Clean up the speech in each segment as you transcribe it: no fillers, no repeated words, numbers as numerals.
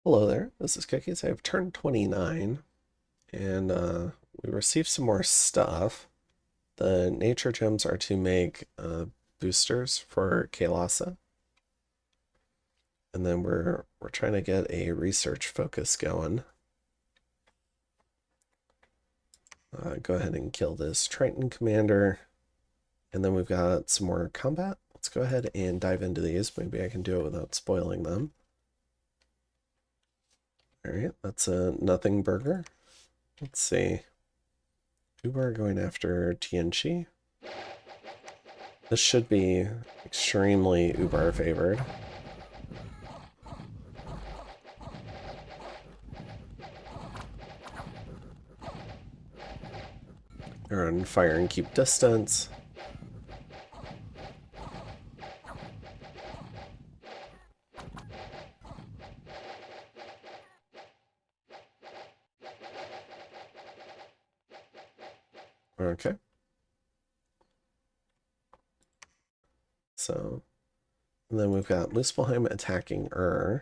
Hello there, this is Cookies. I have turned 29 and we received some more stuff. The nature gems are to make boosters for Kailasa. And then we're trying to get a research focus going. Go ahead and kill this Triton commander. And then we've got some more combat. Let's go ahead and dive into these. Maybe I can do it without spoiling them. All right, that's a nothing burger. Let's see. Uber going after Tianchi. This should be extremely Uber favored. They're on fire and keep distance. Okay. So, and then we've got Muspelheim attacking We've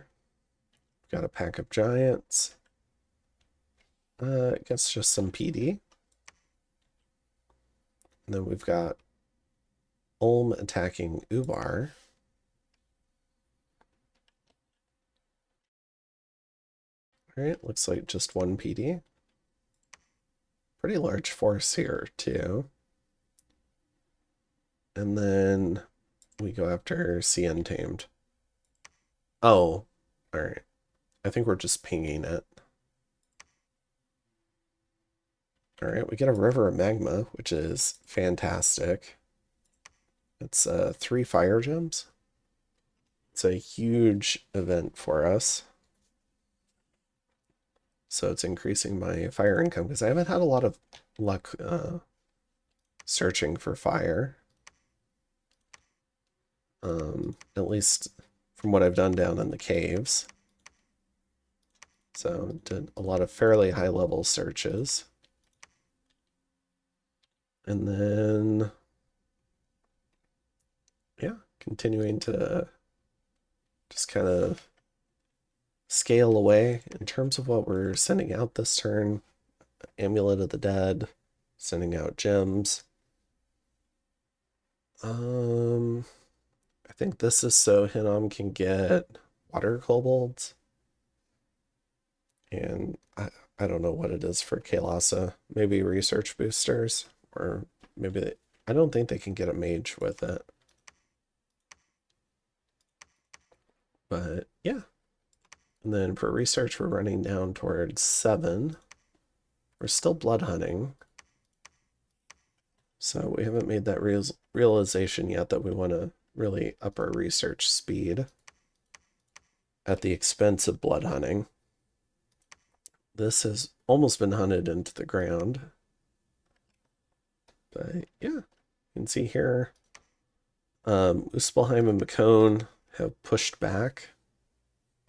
got a pack of giants. I guess just some PD. And then we've got Ulm attacking Ubar. All right, looks like just one PD. Pretty large force here, too. And then we go after Sea Untamed. Oh, all right. I think we're just pinging it. All right, we get a River of Magma, which is fantastic. It's 3 fire gems. It's a huge event for us. So it's increasing my fire income because I haven't had a lot of luck searching for fire. At least from what I've done down in the caves. So did a lot of fairly high level searches. And then, yeah, continuing to just kind of scale away in terms of what we're sending out this turn. Amulet of the Dead, sending out gems. I think this is so Hinnom can get water kobolds. And I don't know what it is for Kailasa. Maybe research boosters, or maybe I don't think they can get a mage with it. But yeah. And then for research, we're running down towards 7. We're still blood hunting. So we haven't made that realization yet that we want to really up our research speed at the expense of blood hunting. This has almost been hunted into the ground. But yeah, you can see here, Muspelheim and McCone have pushed back.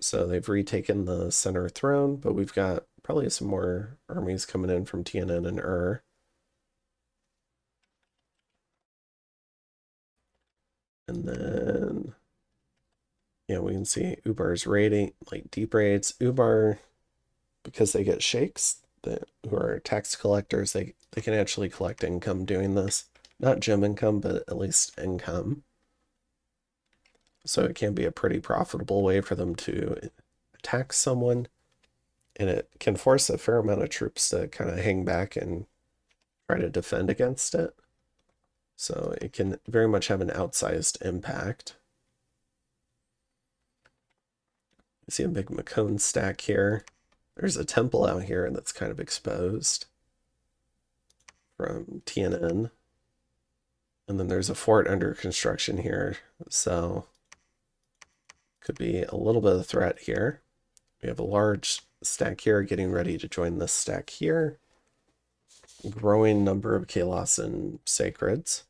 So they've retaken the center throne, but we've got probably some more armies coming in from TNN and And then, yeah, we can see Ubar's raiding, like deep raids. Ubar, because they get shakes, who are tax collectors, they can actually collect income doing this. Not gem income, but at least income. So it can be a pretty profitable way for them to attack someone. And it can force a fair amount of troops to kind of hang back and try to defend against it. So it can very much have an outsized impact. You see a big McCone stack here. There's a temple out here that's kind of exposed from TNN. And then there's a fort under construction here. So could be a little bit of a threat here. We have a large stack here getting ready to join this stack here. Growing number of Kaelasan sacreds.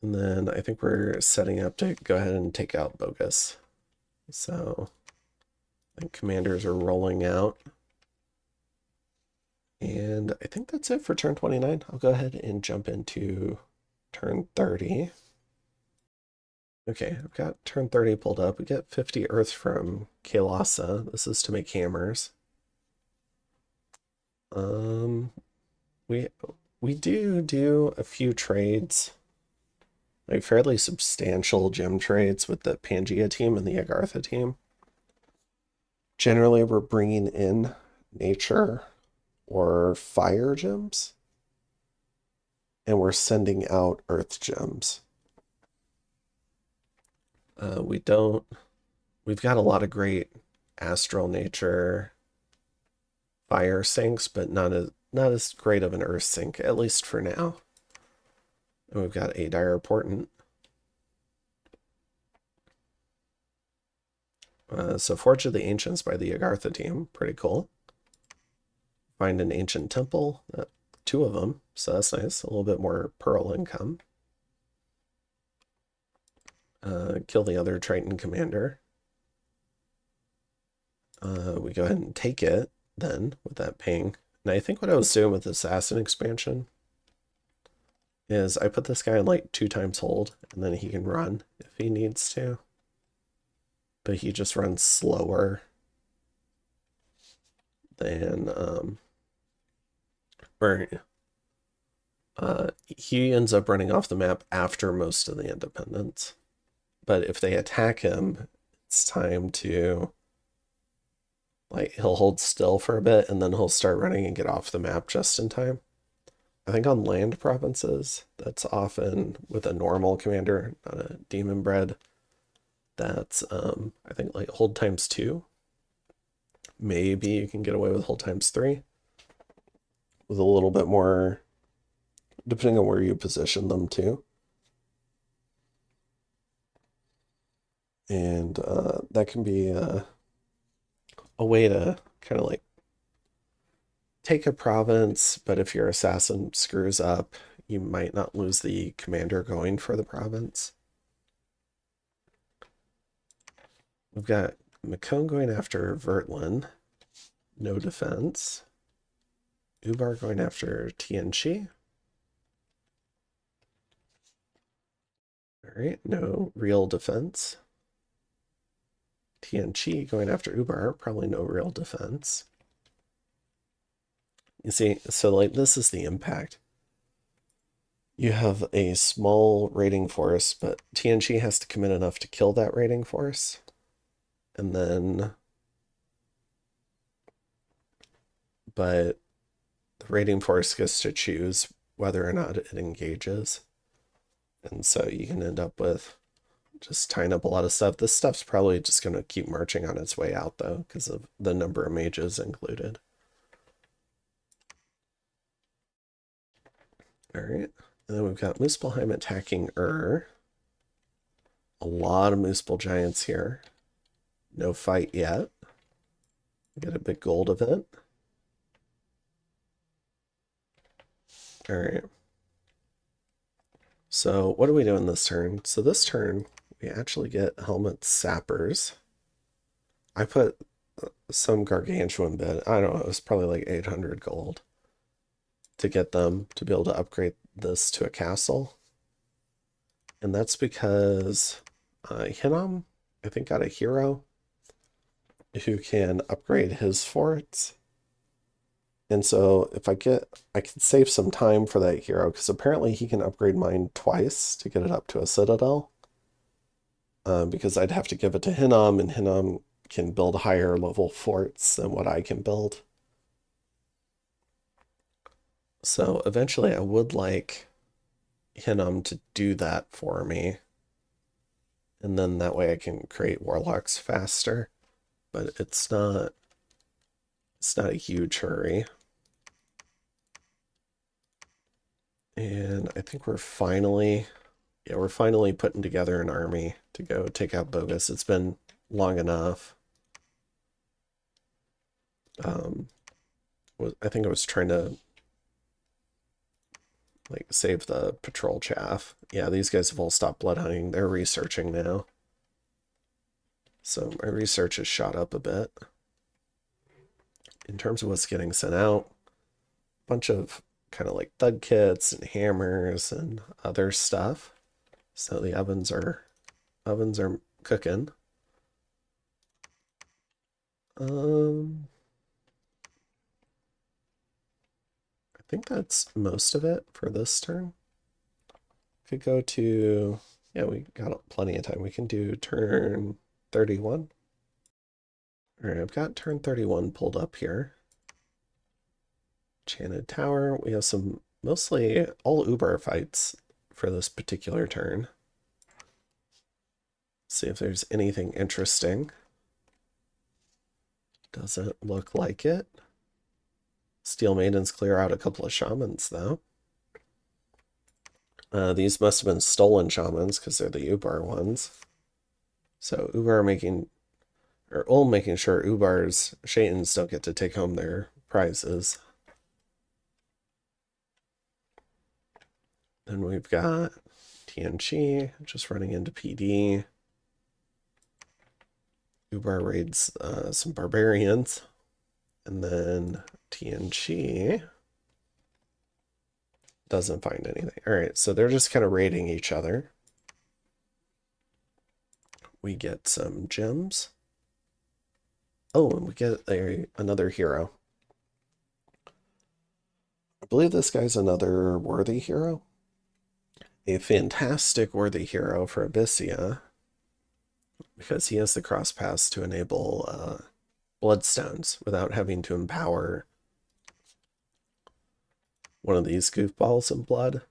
And then I think we're setting up to go ahead and take out Bogus. So I think commanders are rolling out. And I think that's it for turn 29. I'll go ahead and jump into turn 30. Okay, I've got turn 30 pulled up. We get 50 earth from Kailasa. This is to make hammers. Um, we we do a few trades, like fairly substantial gem trades with the Pangea team and the Agartha team. Generally, we're bringing in nature or fire gems, and we're sending out earth gems. We don't. We've got a lot of great astral nature fire sinks, but not as great of an earth sink, at least for now. And we've got a dire portent. So Forge of the Ancients by the Agartha team, pretty cool. Find an ancient temple, two of them, so that's nice. A little bit more pearl income. Kill the other Triton commander. We go ahead and take it then with that ping. And I think what I was doing with Assassin expansion is I put this guy on like 2 times hold, and then he can run if he needs to. But he just runs slower than he ends up running off the map after most of the independents. But if they attack him, it's time to, like, he'll hold still for a bit and then he'll start running and get off the map just in time. I think on land provinces, that's often with a normal commander, not a demon bred. That's I think like hold times 2. Maybe you can get away with hold times 3 with a little bit more, depending on where you position them too. And that can be a way to kind of like take a province, but if your assassin screws up, you might not lose the commander going for the province. We've got Macone going after Vertlin, no defense. Ubar going after Tianchi. All right, no real defense. Tianchi going after Ubar, probably no real defense. You see, so like this is the impact. You have a small raiding force, but Tianchi has to commit enough to kill that raiding force. And then, but the raiding force gets to choose whether or not it engages. And so you can end up with just tying up a lot of stuff. This stuff's probably just going to keep marching on its way out, though, because of the number of mages included. All right. And then we've got Muspelheim attacking A lot of Muspel Giants here. No fight yet. We get a big gold event. All right. So what are we doing this turn? So this turn, we actually get Helmet Sappers. I put some gargantuan bid. I don't know, it was probably like 800 gold to get them to be able to upgrade this to a castle. And that's because Hinnom, I think, got a hero who can upgrade his forts. And so if I can save some time for that hero, because apparently he can upgrade mine twice to get it up to a citadel. Because I'd have to give it to Hinnom, and Hinnom can build higher level forts than what I can build. So eventually I would like Hinnom to do that for me. And then that way I can create warlocks faster. But it's not a huge hurry. And I think we're finally putting together an army to go take out Bogus. It's been long enough. I think I was trying to like save the patrol chaff. Yeah, these guys have all stopped blood hunting. They're researching now. So my research has shot up a bit. In terms of what's getting sent out, a bunch of kind of like thud kits and hammers and other stuff. So the ovens are Ovens are cooking. I think that's most of it for this turn. Could go to, yeah, we got plenty of time. We can do turn 31. All right, I've got turn 31 pulled up here. Enchanted Tower. We have some mostly all Uber fights for this particular turn. See if there's anything interesting. Doesn't look like it. Steel Maidens clear out a couple of shamans, though. These must have been stolen shamans because they're the Ubar ones. So Ubar making, or Ulm making sure Ubar's Shaitans don't get to take home their prizes. Then we've got Tianchi just running into PD. Ubar raids some barbarians. And then Tianchi doesn't find anything. All right, so they're just kind of raiding each other. We get some gems. Oh, and we get another hero. I believe this guy's another worthy hero. A fantastic worthy hero for Abysia, because he has the cross pass to enable bloodstones without having to empower one of these goofballs in blood.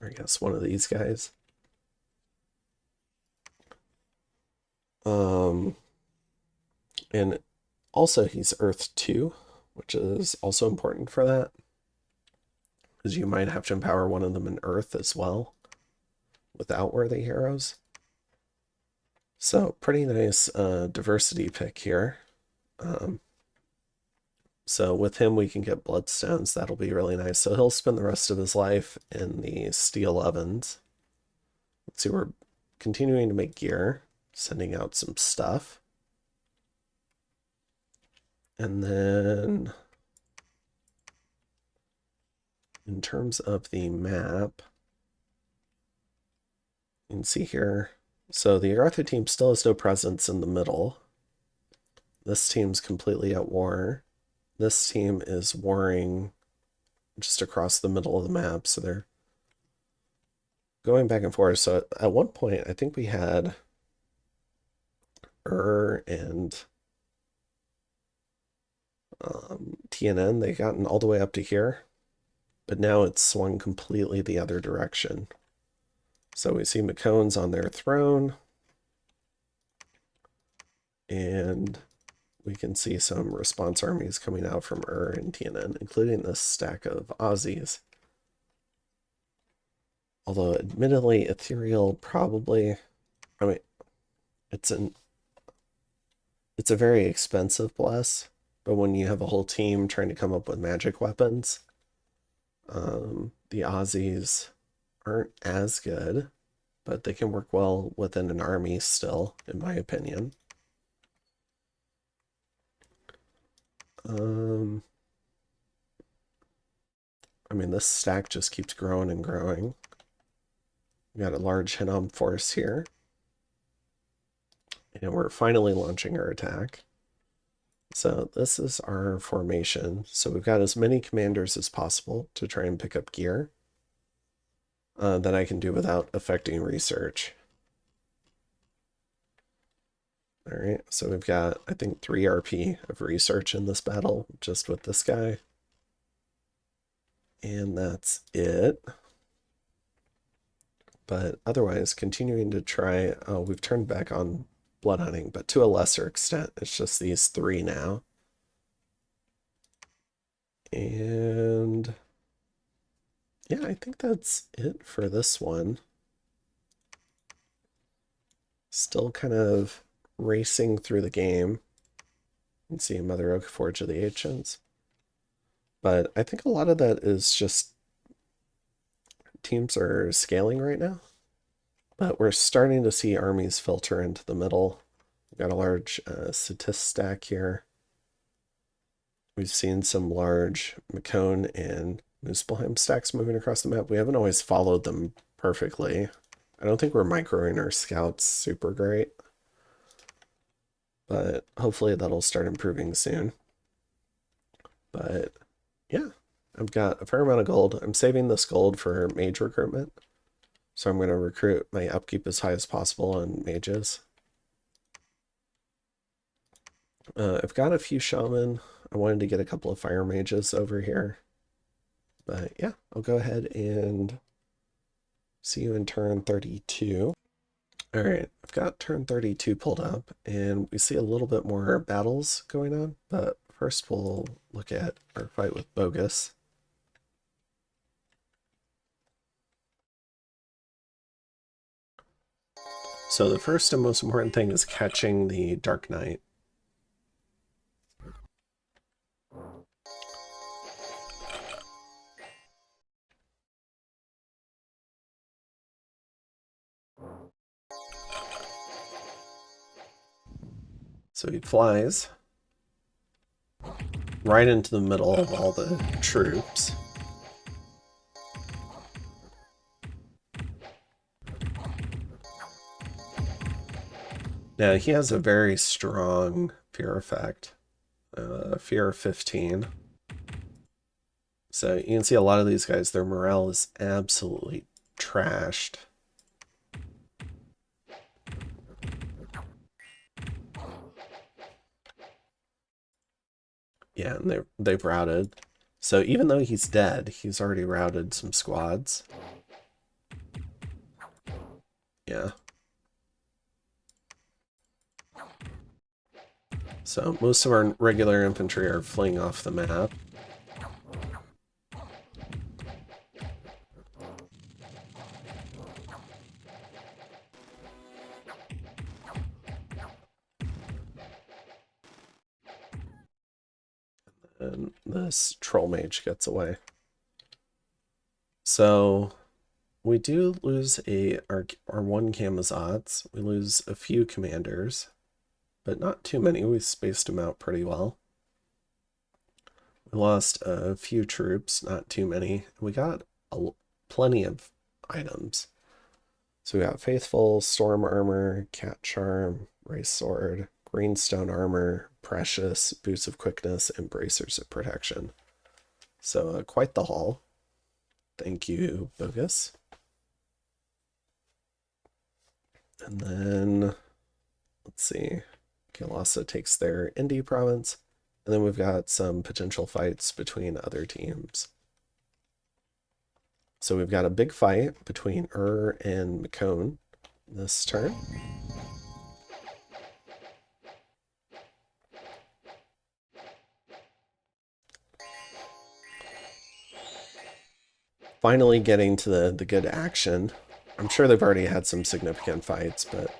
Or I guess one of these guys. And also he's Earth 2, which is also important for that, because you might have to empower one of them in Earth as well without worthy heroes. So pretty nice diversity pick here. So with him we can get bloodstones. That'll be really nice. So he'll spend the rest of his life in the steel ovens. Let's see, we're continuing to make gear, sending out some stuff. And then in terms of the map, you can see here, so the Arthur team still has no presence in the middle. This team's completely at war. This team is warring just across the middle of the map, so they're going back and forth. So at one point, I think we had and TNN, they gotten all the way up to here, but now it's swung completely the other direction. So we see McCone's on their throne, and we can see some response armies coming out from and TNN, including this stack of Aussies. Although admittedly, Ethereal probably, I mean, it's a very expensive bless, but when you have a whole team trying to come up with magic weapons, the Aussies aren't as good, but they can work well within an army still, in my opinion. I mean, this stack just keeps growing and growing. We got a large Hinnom force here. And we're finally launching our attack. So this is our formation. So we've got as many commanders as possible to try and pick up gear that I can do without affecting research. All right, so we've got, I think, 3 RP of research in this battle, just with this guy. And that's it. But otherwise, continuing to try, oh, we've turned back on blood hunting, but to a lesser extent. It's just these 3 now. And yeah, I think that's it for this one. Still kind of racing through the game. You can see Mother Oak, Forge of the Ancients. But I think a lot of that is just teams are scaling right now. But we're starting to see armies filter into the middle. We've got a large Satis stack here. We've seen some large McCone and Muspelheim stacks moving across the map. We haven't always followed them perfectly. I don't think we're microing our scouts super great, but hopefully that'll start improving soon. But yeah, I've got a fair amount of gold. I'm saving this gold for mage recruitment. So I'm going to recruit my upkeep as high as possible on mages. I've got a few shaman. I wanted to get a couple of fire mages over here. But yeah, I'll go ahead and see you in turn 32. All right, I've got turn 32 pulled up, and we see a little bit more battles going on. But first we'll look at our fight with Bogus. So the first and most important thing is catching the Dark Knight. So he flies right into the middle of all the troops. Now he has a very strong fear effect, fear 15. So you can see a lot of these guys, their morale is absolutely trashed. Yeah, and they've routed. So even though he's dead, he's already routed some squads. Yeah. So most of our regular infantry are fleeing off the map. And this troll mage gets away. So we do lose our one Camazotz. We lose a few commanders, but not too many. We spaced them out pretty well. We lost a few troops, not too many. We got plenty of items. So we got Faithful, Storm Armor, Cat Charm, Race Sword, Greenstone Armor, Precious, Boots of Quickness, and Bracers of Protection. So quite the haul. Thank you, Bogus. And then, let's see, Kalasa takes their Indy province, and then we've got some potential fights between other teams. So we've got a big fight between and McCone this turn. Finally getting to the good action. I'm sure they've already had some significant fights, but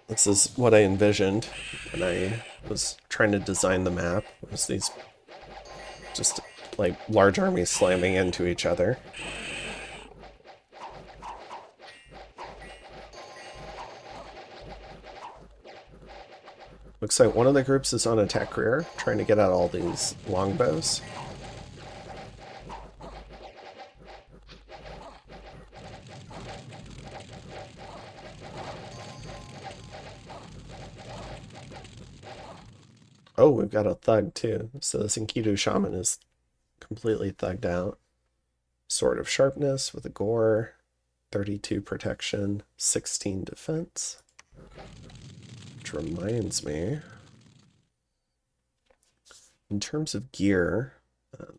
this is what I envisioned when I was trying to design the map, was these just like large armies slamming into each other. Looks like one of the groups is on attack career, trying to get out all these longbows. Oh, we've got a thug too. So this Enkidu shaman is completely thugged out. Sword of Sharpness with a gore, 32 protection, 16 defense. Which reminds me, in terms of gear,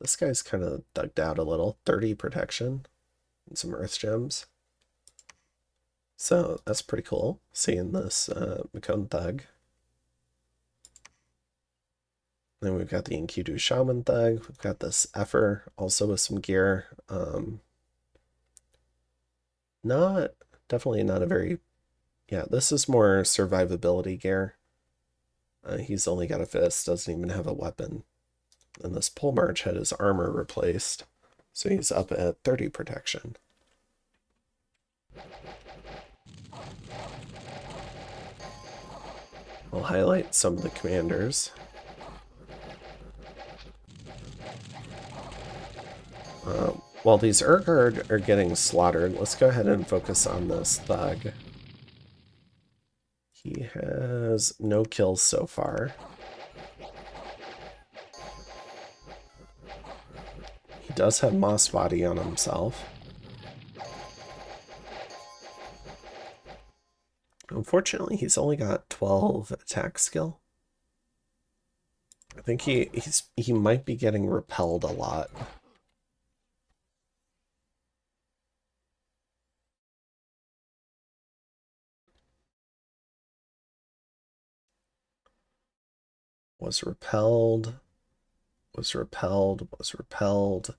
this guy's kind of thugged out a little. 30 protection and some earth gems. So that's pretty cool, seeing this McCone thug. Then we've got the Enkidu Shaman Thug. We've got this Effer, also with some gear. Definitely not a very... Yeah, this is more survivability gear. He's only got a fist, doesn't even have a weapon. And this Pole March had his armor replaced, so he's up at 30 protection. I'll highlight some of the commanders. while these Urgard are getting slaughtered, let's go ahead and focus on this thug. He has no kills so far. He does have Moss Body on himself. Unfortunately, he's only got 12 attack skill. I think he might be getting repelled a lot. Was repelled. Was repelled. Was repelled.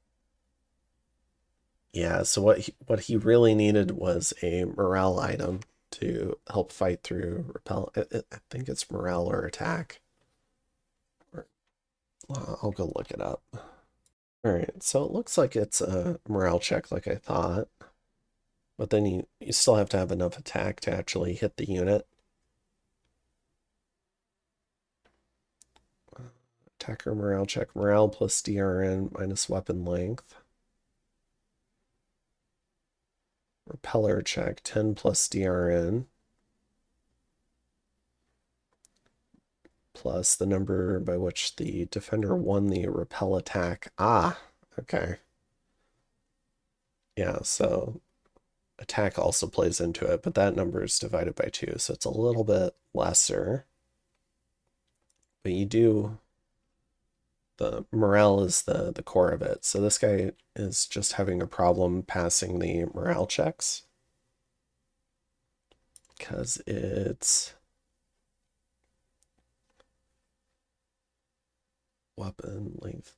Yeah, so what he really needed was a morale item to help fight through repel. I think it's morale or attack. I'll go look it up. All right, so it looks like it's a morale check like I thought. But then you still have to have enough attack to actually hit the unit. Attacker morale check. Morale plus DRN minus weapon length. Repeller check. 10 plus DRN. Plus the number by which the defender won the repel attack. Ah, okay. Yeah, so attack also plays into it, but that number is divided by 2, so it's a little bit lesser. But you do, the morale is the core of it. So this guy is just having a problem passing the morale checks because it's weapon length,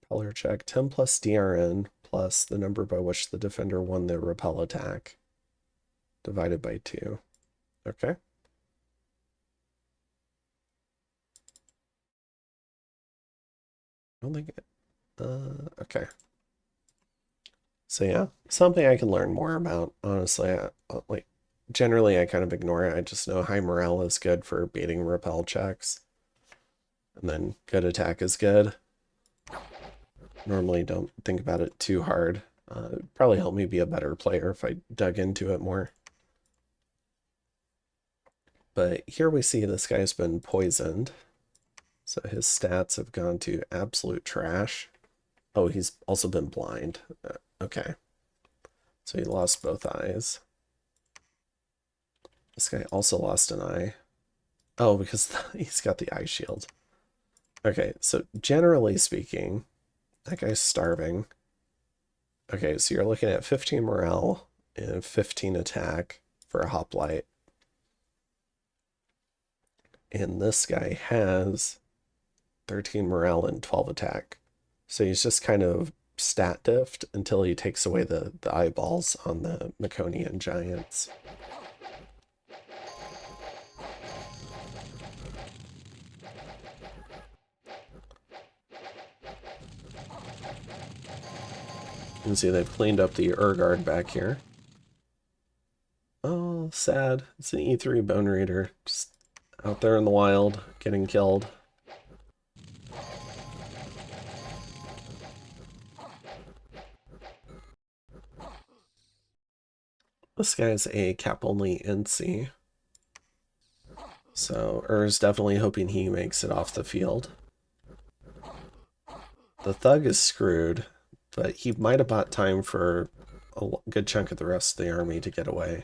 repeller check, 10 plus DRN plus the number by which the defender won the repel attack divided by 2. Okay. I don't think it, okay. So yeah, something I can learn more about, honestly. Like, generally I kind of ignore it. I just know high morale is good for beating repel checks. And then good attack is good. Normally don't think about it too hard. It'd probably help me be a better player if I dug into it more. But here we see this guy's been poisoned. So his stats have gone to absolute trash. Oh, he's also been blind. Okay. So he lost both eyes. This guy also lost an eye. Oh, because he's got the eye shield. Okay, so generally speaking, that guy's starving. Okay, so you're looking at 15 morale and 15 attack for a hoplite. And this guy has 13 morale and 12 attack. So he's just kind of stat diffed until he takes away the eyeballs on the Maconian giants. You can see they've cleaned up the Urgard back here. Oh, sad. It's an E3 Bone Reader. Just out there in the wild, getting killed. This guy's a cap-only NC. So Ur's definitely hoping he makes it off the field. The thug is screwed, but he might have bought time for a good chunk of the rest of the army to get away.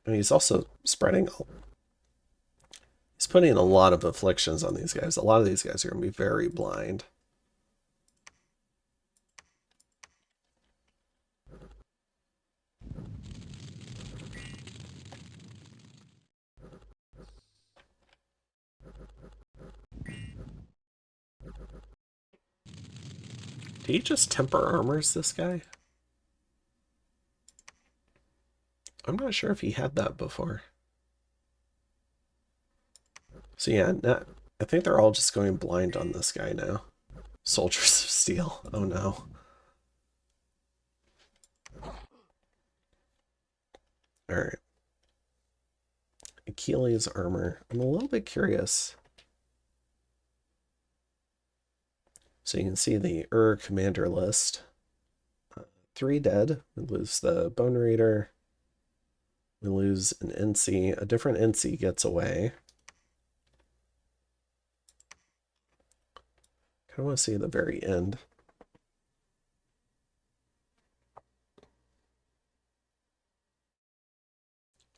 And he's also spreading, he's putting a lot of afflictions on these guys. A lot of these guys are going to be very blind. Did he just temper armors this guy? I'm not sure if he had that before. So yeah, I think they're all just going blind on this guy now. Soldiers of Steel. Oh no. Alright. Achilles armor. I'm a little bit curious. So you can see the commander list. 3 dead. We lose the Bone Reader. We lose an NC. A different NC gets away. I want to see the very end.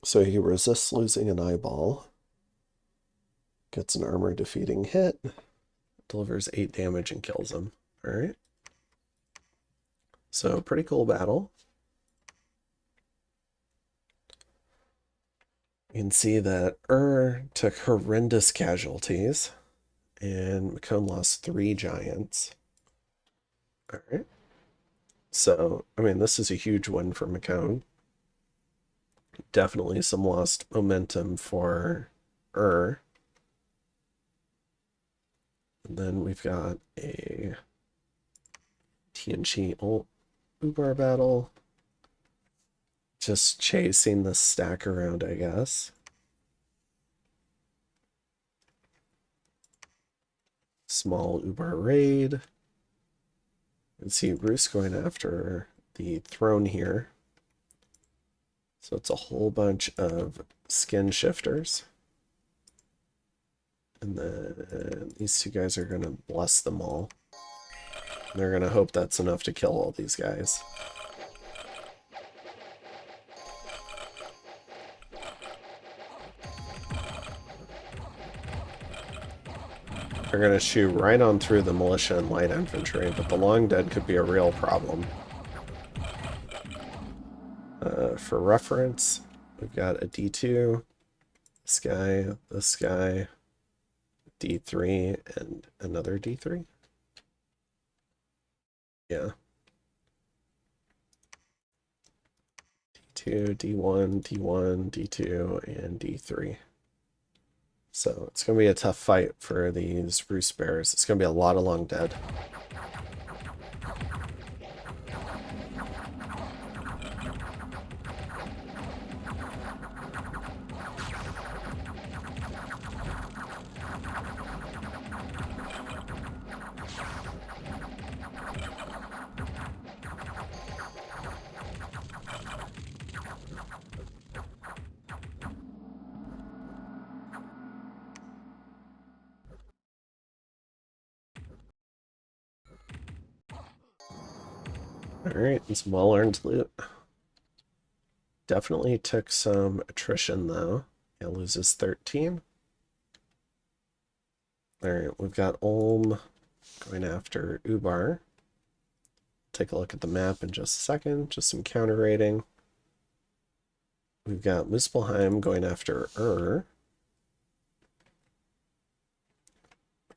So he resists losing an eyeball. Gets an armor defeating hit. Delivers 8 damage and kills him. Alright. So pretty cool battle. You can see that took horrendous casualties. And McCone lost 3 giants. Alright. So, I mean, this is a huge win for McCone. Definitely some lost momentum for And then we've got a TNG Ubar battle. Just chasing the stack around, I guess. Small Ubar raid. You can see Roos going after the throne here. So it's a whole bunch of skin shifters. And then these 2 guys are going to bless them all. And they're going to hope that's enough to kill all these guys. They're going to shoot right on through the militia and light infantry, but the long dead could be a real problem. For reference, we've got a D2, this guy, D3, and another D3. Yeah. D2, D1, D1, D2, and D3. So it's going to be a tough fight for these Roost Bears. It's going to be a lot of long dead. Alright, some well-earned loot. Definitely took some attrition, though. It loses 13. Alright, we've got Ulm going after Ubar. Take a look at the map in just a second. Just some counter raiding. We've got Muspelheim going after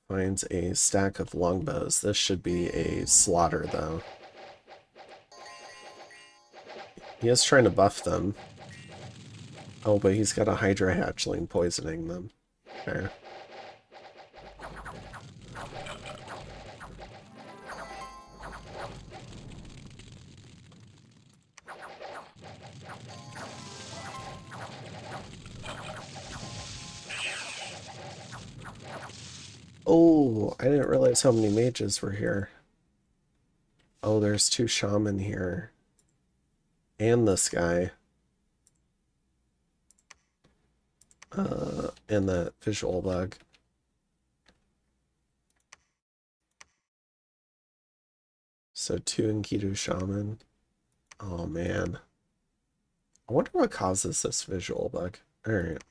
Finds a stack of longbows. This should be a slaughter, though. He is trying to buff them. Oh, but he's got a Hydra hatchling poisoning them. There. Oh, I didn't realize how many mages were here. Oh, there's 2 shaman here. And this guy. And that visual bug. So 2 Enkidu shaman. Oh man. I wonder what causes this visual bug. Alright.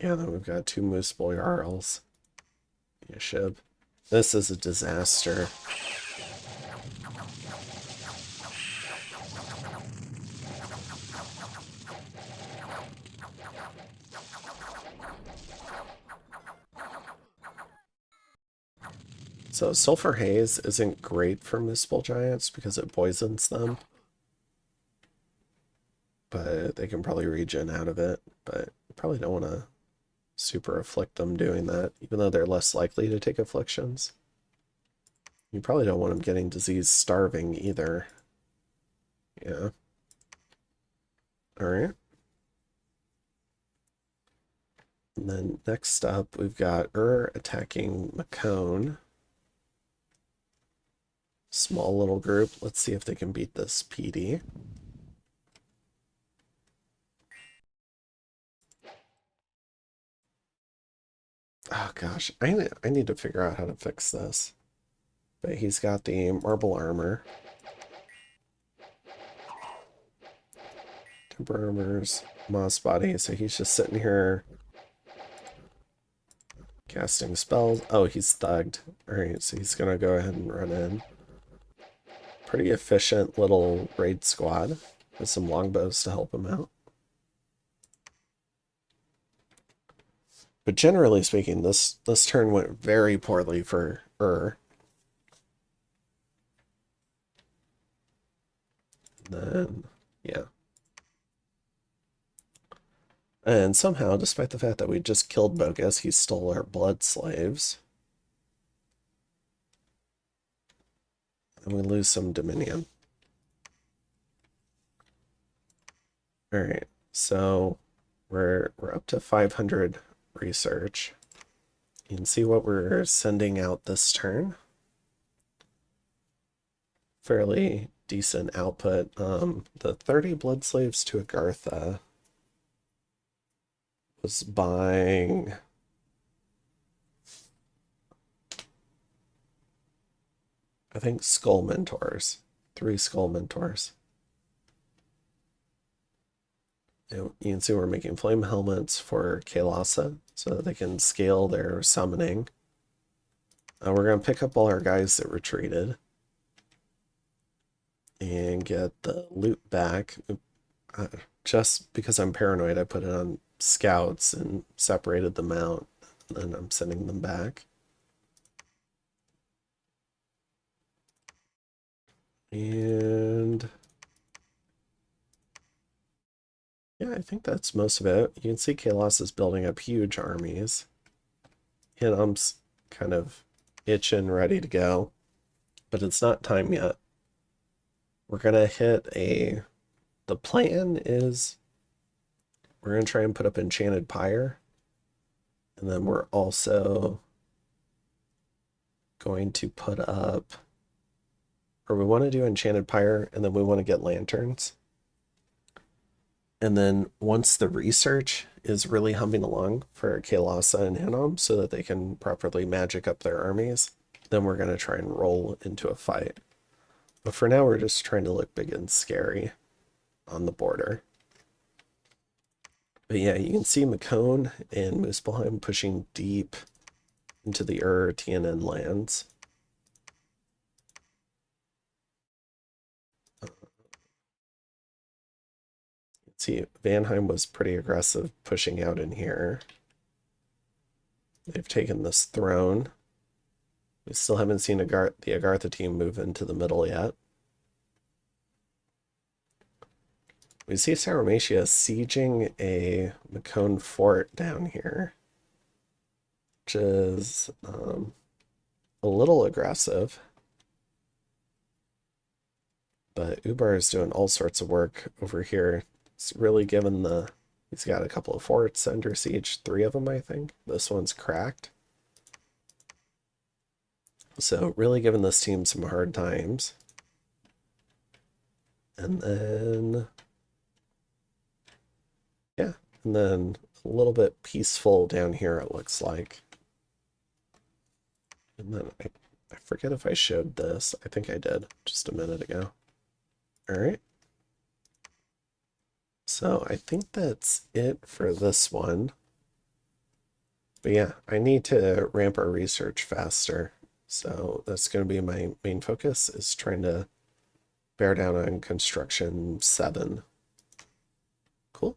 Yeah, then we've got 2 Moose Boy Arls. Yeah, Shib. This is a disaster. So Sulfur Haze isn't great for Municipal Giants because it poisons them. But they can probably regen out of it. But you probably don't want to super afflict them doing that, even though they're less likely to take afflictions. You probably don't want them getting disease starving either. Yeah. All right. And then next up, we've got attacking Macone. Small little group. Let's see if they can beat this PD. Oh gosh, I need to figure out how to fix this. But he's got the marble armor. Temper armors, moss body, so he's just sitting here casting spells. Oh, he's thugged. Alright, so he's gonna go ahead and run in. Pretty efficient little raid squad with some longbows to help him out. But generally speaking, this turn went very poorly for Then, yeah. And somehow, despite the fact that we just killed Bogus, he stole our blood slaves. And we lose some Dominion. Alright, so we're up to 500 research. You can see what we're sending out this turn. Fairly decent output. The 30 blood slaves to Agartha was buying I think skull mentors. 3 skull mentors. And you can see we're making flame helmets for Kael'thasa so that they can scale their summoning. We're going to pick up all our guys that retreated and get the loot back. Just because I'm paranoid, I put it on scouts and separated them out, and I'm sending them back. And yeah, I think that's most of it. You can see Kalos is building up huge armies. Hinnom's kind of itching, ready to go, but it's not time yet. We're gonna hit the plan is we're gonna try and put up Enchanted Pyre, and then we're also going to put up, or we want to do Enchanted Pyre, and then we want to get lanterns. And then once the research is really humming along for Kael'thasa and Hinnom so that they can properly magic up their armies, then we're going to try and roll into a fight. But for now, we're just trying to look big and scary on the border. But yeah, you can see Macone and Muspelheim pushing deep into the TNN lands. See, Vanheim was pretty aggressive pushing out in here. They've taken this throne. We still haven't seen the Agartha team move into the middle yet. We see Sauramacia sieging a Macone fort down here, which is a little aggressive. But Ubar is doing all sorts of work over here. It's really given he's got a couple of forts under siege, 3 of them, I think. This one's cracked. So really giving this team some hard times. And then, yeah, and then a little bit peaceful down here, it looks like. And then I forget if I showed this. I think I did just a minute ago. All right. So I think that's it for this one. But yeah, I need to ramp our research faster. So that's going to be my main focus, is trying to bear down on construction 7. Cool.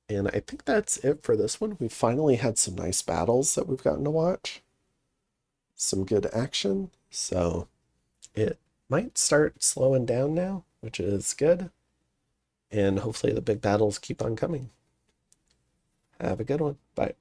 And I think that's it for this one. We finally had some nice battles that we've gotten to watch. Some good action. So it might start slowing down now, which is good. And hopefully the big battles keep on coming. Have a good one. Bye.